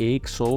100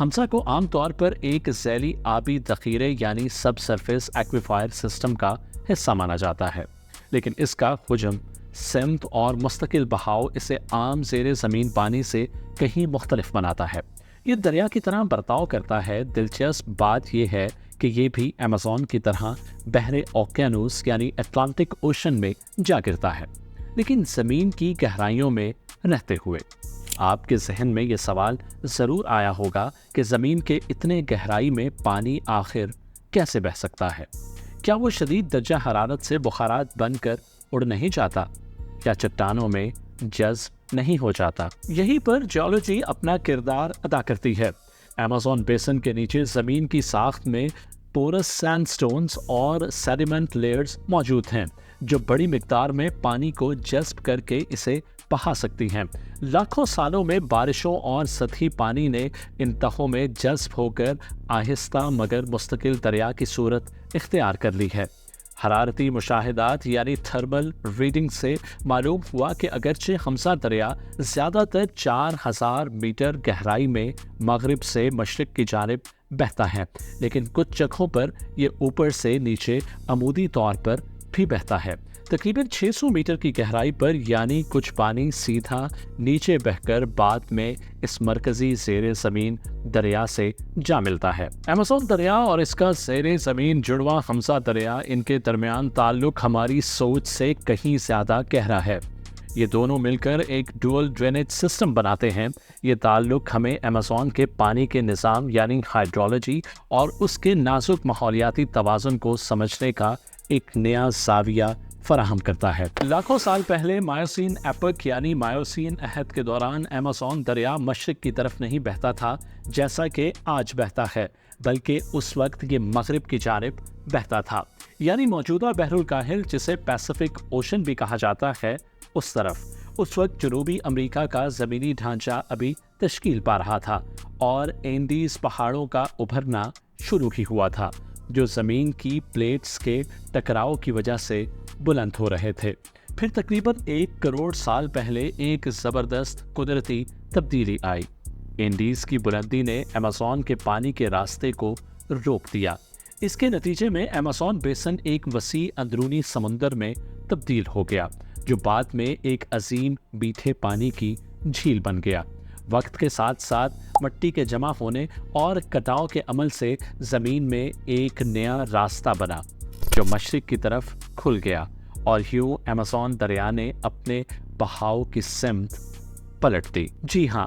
ہمسا کو عام طور پر ایک ذیلی آبی ذخیرے یعنی سب سرفیس ایکویفائر سسٹم کا حصہ مانا جاتا ہے، لیکن اس کا حجم، سمت اور مستقل بہاؤ اسے عام زیر زمین پانی سے کہیں مختلف بناتا ہے۔ یہ دریا کی طرح برتاؤ کرتا ہے۔ دلچسپ بات یہ ہے کہ یہ بھی ایمیزون کی طرح بحر اوقیانوس یعنی اٹلانٹک اوشن میں جا گرتا ہے، لیکن زمین کی گہرائیوں میں رہتے ہوئے۔ آپ کے ذہن میں یہ سوال ضرور آیا ہوگا کہ زمین کے اتنے گہرائی میں پانی آخر کیسے بہہ سکتا ہے؟ کیا وہ شدید درجہ حرارت سے بخارات بن کر اڑ نہیں جاتا، یا چٹانوں میں جذب نہیں ہو جاتا؟ یہیں پر جیولوجی اپنا کردار ادا کرتی ہے۔ ایمیزون بیسن کے نیچے زمین کی ساخت میں پورس سینڈ سٹونز اور سیڈیمنٹ لیئرز موجود ہیں جو بڑی مقدار میں پانی کو جذب کر کے اسے بہا سکتی ہیں۔ لاکھوں سالوں میں بارشوں اور سطحی پانی نے ان تہوں میں جذب ہو کر آہستہ مگر مستقل دریا کی صورت اختیار کر لی ہے۔ حرارتی مشاہدات یعنی تھرمل ریڈنگ سے معلوم ہوا کہ اگرچہ ہمسا دریا زیادہ تر 4000 میٹر گہرائی میں مغرب سے مشرق کی جانب بہتا ہے، لیکن کچھ جگہوں پر یہ اوپر سے نیچے عمودی طور پر بھی بہتا ہے۔ تقریباً 600 میٹر کی گہرائی پر، یعنی کچھ پانی سیدھا نیچے بہہ کر بعد میں اس مرکزی زیر زمین دریا سے جا ملتا ہے۔ ایمیزون دریا اور اس کا زیر زمین جڑواں ہمسا دریا، ان کے درمیان تعلق ہماری سوچ سے کہیں زیادہ گہرا ہے۔ یہ دونوں مل کر ایک ڈوئل ڈرینیج سسٹم بناتے ہیں۔ یہ تعلق ہمیں ایمیزون کے پانی کے نظام یعنی ہائیڈرولوجی اور اس کے نازک ماحولیاتی توازن کو سمجھنے کا ایک نیا زاویہ فراہم کرتا ہے۔ لاکھوں سال پہلے مایوسین ایپک یعنی مایوسین عہد کے دوران ایمیزون دریا مشرق کی طرف نہیں بہتا تھا جیسا کہ آج بہتا ہے، بلکہ اس وقت یہ مغرب کی جانب بہتا تھا، یعنی موجودہ بحر الکاہل جسے پیسیفک اوشن بھی کہا جاتا ہے اس طرف۔ اس وقت جنوبی امریکہ کا زمینی ڈھانچہ ابھی تشکیل پا رہا تھا اور اینڈیز پہاڑوں کا ابھرنا شروع ہی ہوا تھا جو زمین کی پلیٹس کے ٹکراؤ کی وجہ سے بلند ہو رہے تھے۔ پھر تقریباً 1 کروڑ سال پہلے ایک زبردست قدرتی تبدیلی آئی۔ اینڈیز کی بلندی نے ایمیزون کے پانی کے راستے کو روک دیا۔ اس کے نتیجے میں ایمیزون بیسن ایک وسیع اندرونی سمندر میں تبدیل ہو گیا جو بعد میں ایک عظیم میٹھے پانی کی جھیل بن گیا۔ وقت کے ساتھ ساتھ مٹی کے جمع ہونے اور کٹاؤ کے عمل سے زمین میں ایک نیا راستہ بنا جو مشرق کی طرف کھل گیا، اور یوں ایمیزون دریا نے اپنے بہاؤ کی سمت پلٹ دی۔ جی ہاں،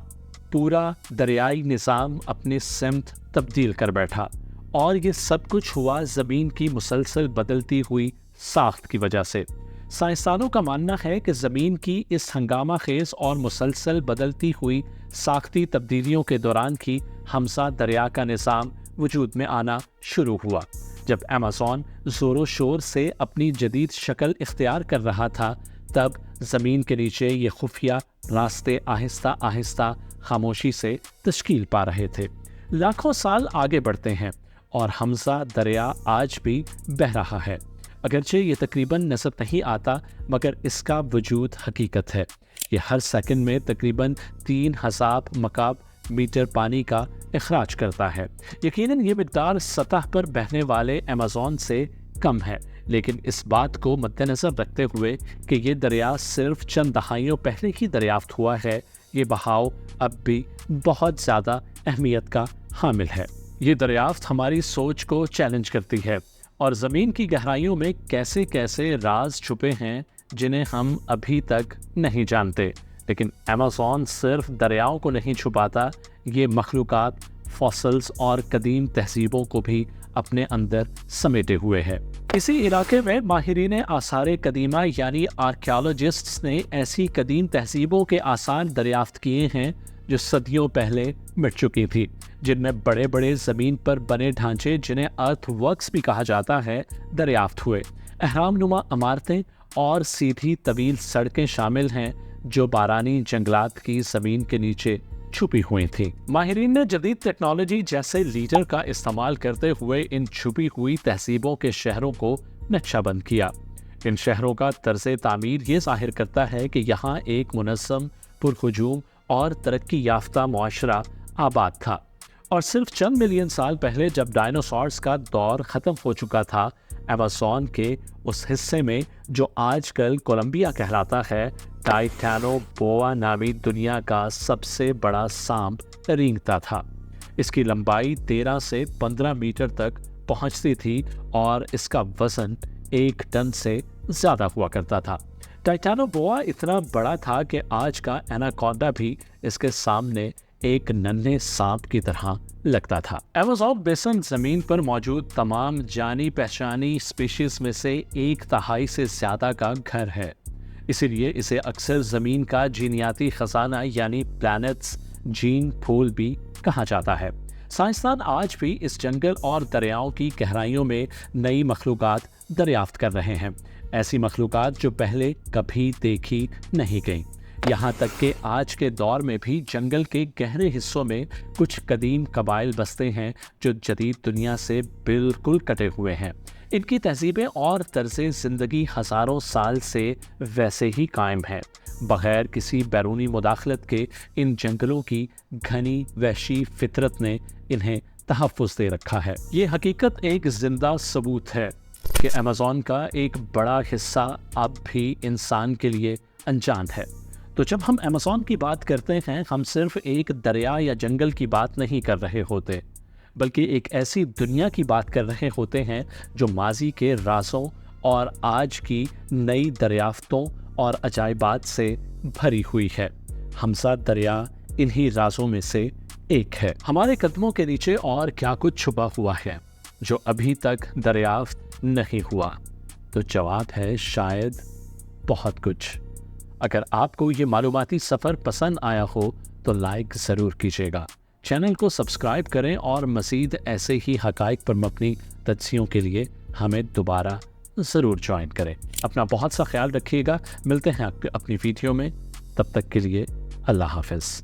پورا دریائی نظام اپنی سمت تبدیل کر بیٹھا، اور یہ سب کچھ ہوا زمین کی مسلسل بدلتی ہوئی ساخت کی وجہ سے۔ سائنسدانوں کا ماننا ہے کہ زمین کی اس ہنگامہ خیز اور مسلسل بدلتی ہوئی ساختی تبدیلیوں کے دوران ہی ہمسا دریا کا نظام وجود میں آنا شروع ہوا۔ جب ایمیزون زور و شور سے اپنی جدید شکل اختیار کر رہا تھا، تب زمین کے نیچے یہ خفیہ راستے آہستہ آہستہ خاموشی سے تشکیل پا رہے تھے۔ لاکھوں سال آگے بڑھتے ہیں اور ہمسا دریا آج بھی بہہ رہا ہے۔ اگرچہ یہ تقریباً نظر نہیں آتا، مگر اس کا وجود حقیقت ہے۔ یہ ہر سیکنڈ میں تقریباً 3000 مکعب میٹر پانی کا اخراج کرتا ہے۔ یقیناً یہ مقدار سطح پر بہنے والے ایمیزون سے کم ہے، لیکن اس بات کو مد نظر رکھتے ہوئے کہ یہ دریا صرف چند دہائیوں پہلے ہی دریافت ہوا ہے، یہ بہاؤ اب بھی بہت زیادہ اہمیت کا حامل ہے۔ یہ دریافت ہماری سوچ کو چیلنج کرتی ہے، اور زمین کی گہرائیوں میں کیسے کیسے راز چھپے ہیں جنہیں ہم ابھی تک نہیں جانتے۔ لیکن ایمیزون صرف دریاؤں کو نہیں چھپاتا، یہ مخلوقات، فاسلز اور قدیم تہذیبوں کو بھی اپنے اندر سمیٹے ہوئے ہے۔ اسی علاقے میں ماہرین آثار قدیمہ یعنی آرکیالوجسٹس نے ایسی قدیم تہذیبوں کے آثار دریافت کیے ہیں جو صدیوں پہلے مٹ چکی تھی، جن میں بڑے بڑے زمین پر بنے ڈھانچے جنہیں ارتھ ورکس بھی کہا جاتا ہے دریافت ہوئے۔ اہرام نما عمارتیں اور سیدھی طویل سڑکیں شامل ہیں جو بارانی جنگلات کی زمین کے نیچے چھپی ہوئی تھیں۔ ماہرین نے جدید ٹیکنالوجی جیسے لیڈر کا استعمال کرتے ہوئے ان چھپی ہوئی تہذیبوں کے شہروں کو نقشہ بند کیا۔ ان شہروں کا طرز تعمیر یہ ظاہر کرتا ہے کہ یہاں ایک منظم، پرہجوم اور ترقی یافتہ معاشرہ آباد تھا۔ اور صرف چند ملین سال پہلے جب ڈائنوسارز کا دور ختم ہو چکا تھا، ایمیزون کے اس حصے میں جو آج کل کولمبیا کہلاتا ہے، ٹائٹانو بوا نامی دنیا کا سب سے بڑا سانپ رینگتا تھا۔ اس کی لمبائی 13 سے 15 میٹر تک پہنچتی تھی اور اس کا وزن 1 ٹن سے زیادہ ہوا کرتا تھا۔ ٹائٹانو بوا اتنا بڑا تھا کہ آج کا ایناکونڈا بھی اس کے سامنے ایک ننھے سانپ کی طرح لگتا تھا۔ ایمیزون بیسن زمین پر موجود تمام جانی پہچانی اسپیشیز میں سے 1/3 سے زیادہ کا گھر ہے، اسی لیے اسے اکثر زمین کا جینیاتی خزانہ یعنی پلانٹس جین پھول بھی کہا جاتا ہے۔ سائنسدان آج بھی اس جنگل اور دریاؤں کی گہرائیوں میں نئی مخلوقات دریافت کر رہے ہیں، ایسی مخلوقات جو پہلے کبھی دیکھی نہیں گئیں۔ یہاں تک کہ آج کے دور میں بھی جنگل کے گہرے حصوں میں کچھ قدیم قبائل بستے ہیں جو جدید دنیا سے بالکل کٹے ہوئے ہیں۔ ان کی تہذیبیں اور طرز زندگی ہزاروں سال سے ویسے ہی قائم ہے۔ بغیر کسی بیرونی مداخلت کے ان جنگلوں کی گھنی وحشی فطرت نے انہیں تحفظ دے رکھا ہے۔ یہ حقیقت ایک زندہ ثبوت ہے کہ ایمیزون کا ایک بڑا حصہ اب بھی انسان کے لیے انجان ہے۔ تو جب ہم ایمیزون کی بات کرتے ہیں، ہم صرف ایک دریا یا جنگل کی بات نہیں کر رہے ہوتے، بلکہ ایک ایسی دنیا کی بات کر رہے ہوتے ہیں جو ماضی کے رازوں اور آج کی نئی دریافتوں اور عجائبات سے بھری ہوئی ہے۔ ہمزہ دریا انہی رازوں میں سے ایک ہے۔ ہمارے قدموں کے نیچے اور کیا کچھ چھپا ہوا ہے جو ابھی تک دریافت نہیں ہوا؟ تو جواب ہے شاید بہت کچھ۔ اگر آپ کو یہ معلوماتی سفر پسند آیا ہو تو لائک ضرور کیجیے گا، چینل کو سبسکرائب کریں اور مزید ایسے ہی حقائق پر مبنی تجزیوں کے لیے ہمیں دوبارہ ضرور جوائن کریں۔ اپنا بہت سا خیال رکھیے گا، ملتے ہیں اپنی ویڈیو میں، تب تک کے لیے اللہ حافظ۔